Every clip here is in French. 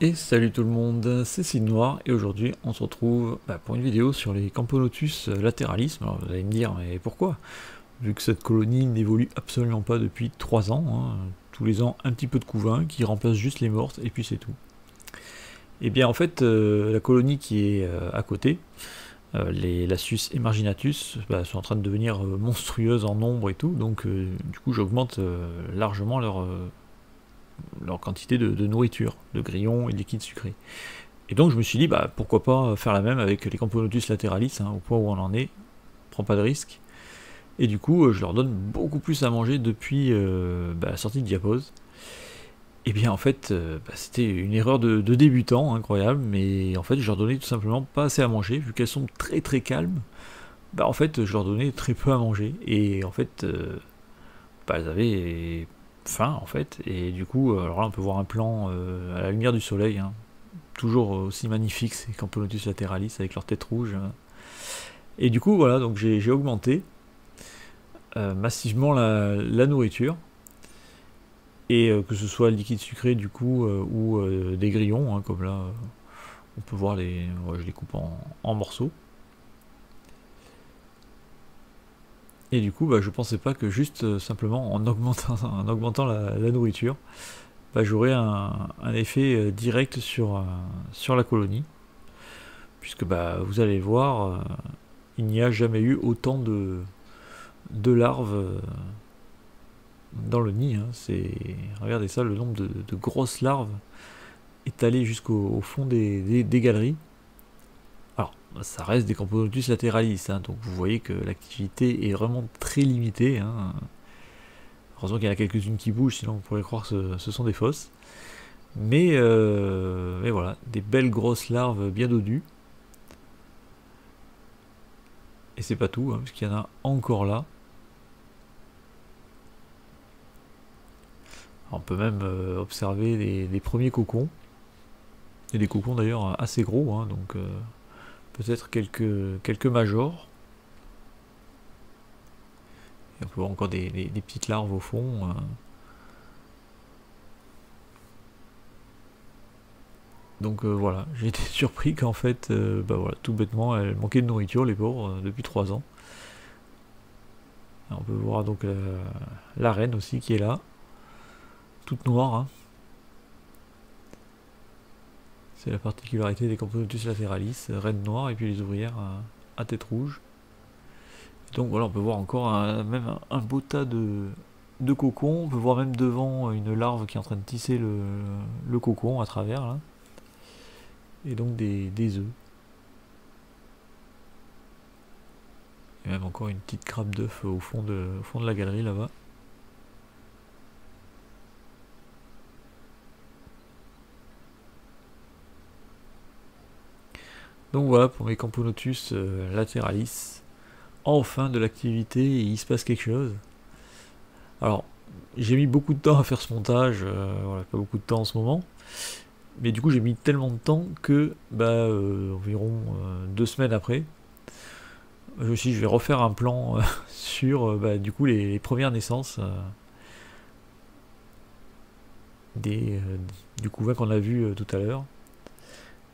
Et salut tout le monde, c'est Sid Noir et aujourd'hui on se retrouve pour une vidéo sur les Camponotus lateralis. Alors vous allez me dire mais pourquoi? Vu que cette colonie n'évolue absolument pas depuis 3 ans, hein, tous les ans un petit peu de couvain qui remplace juste les mortes et puis c'est tout. Et bien en fait la colonie qui est à côté, les Lasius emarginatus sont en train de devenir monstrueuses en nombre et tout, donc du coup j'augmente largement leur quantité de nourriture, de grillons et de liquides sucrés. Et donc je me suis dit, pourquoi pas faire la même avec les Camponotus lateralis, hein, au point où on en est, prends pas de risque. Et du coup, je leur donne beaucoup plus à manger depuis la sortie de Diapause. Et bien en fait, c'était une erreur de débutant, incroyable, mais en fait je leur donnais tout simplement pas assez à manger, vu qu'elles sont très très calmes. En fait je leur donnais très peu à manger, et en fait elles avaient faim en fait, et du coup, alors là on peut voir un plan à la lumière du soleil, hein, toujours aussi magnifique, ces Camponotus lateralis avec leur tête rouge. Et du coup voilà, donc j'ai augmenté massivement la nourriture, et que ce soit liquide sucré du coup ou des grillons, hein, comme là on peut voir je les coupe en morceaux. Et du coup je pensais pas que juste simplement en augmentant la nourriture, j'aurais un effet direct sur la colonie, puisque vous allez voir, il n'y a jamais eu autant de larves dans le nid, hein. Regardez ça, le nombre de grosses larves étalées jusqu'au fond des galeries. Alors, ça reste des Camponotus lateralis, hein, donc vous voyez que l'activité est vraiment très limitée, hein. Heureusement qu'il y en a quelques-unes qui bougent, sinon on pourrait croire que ce sont des fosses. Mais voilà, des belles grosses larves bien dodues. Et c'est pas tout, hein, parce qu'il y en a encore là. Alors on peut même observer les premiers cocons. Et des cocons d'ailleurs assez gros, hein, donc peut-être quelques majors. Et on peut voir encore des petites larves au fond. Donc voilà, j'ai été surpris qu'en fait, voilà, tout bêtement, elles manquaient de nourriture, les pauvres, depuis 3 ans. Alors on peut voir donc la reine aussi qui est là, toute noire, hein. C'est la particularité des Camponotus lateralis, reine noire, et puis les ouvrières à tête rouge. Et donc voilà, on peut voir encore même un beau tas de cocons. On peut voir même devant une larve qui est en train de tisser le cocon à travers, là. Et donc des œufs. Et même encore une petite grappe d'œufs au fond de la galerie là-bas. Donc voilà pour mes Camponotus lateralis. Enfin de l'activité, et il se passe quelque chose. Alors, j'ai mis beaucoup de temps à faire ce montage, voilà, pas beaucoup de temps en ce moment. Mais du coup, j'ai mis tellement de temps que, environ 2 semaines après, je me suis dit, je vais refaire un plan sur du coup les premières naissances du couvain qu'on a vu tout à l'heure.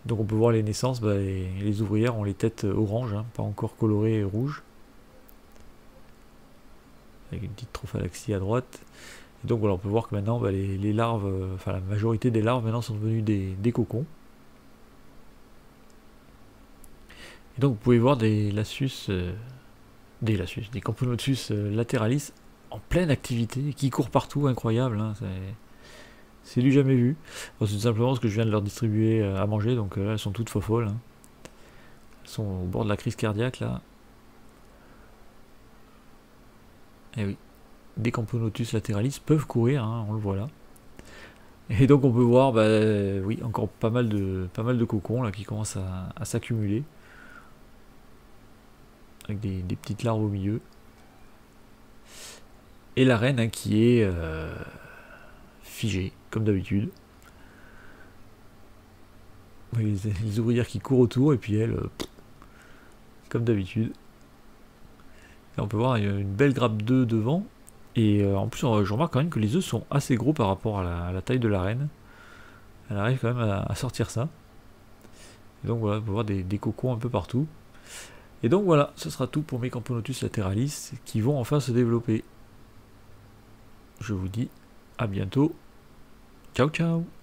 Donc on peut voir les naissances, les ouvrières ont les têtes orange, hein, pas encore colorées rouges, avec une petite trophalaxie à droite. Et donc voilà, on peut voir que maintenant les larves, la majorité des larves maintenant sont devenues des cocons. Et donc vous pouvez voir des Camponotus lateralis en pleine activité, qui courent partout, incroyable, hein, c'est du jamais vu. C'est tout simplement parce que je viens de leur distribuer à manger, donc là elles sont toutes folles, hein. Elles sont au bord de la crise cardiaque là. Et oui, des Camponotus lateralis peuvent courir, hein, on le voit là. Et donc on peut voir, oui, encore pas mal de cocons là qui commencent à s'accumuler, avec des petites larves au milieu. Et la reine, hein, qui est figée, comme d'habitude. Les ouvrières qui courent autour, et puis elle, comme d'habitude. Et on peut voir une belle grappe d'œufs devant. Et en plus, je remarque quand même que les œufs sont assez gros par rapport à la taille de la reine. Elle arrive quand même à sortir ça. Et donc voilà, on peut voir des cocons un peu partout. Et donc voilà, ce sera tout pour mes Camponotus lateralis qui vont enfin se développer. Je vous dis à bientôt. Ciao ciao.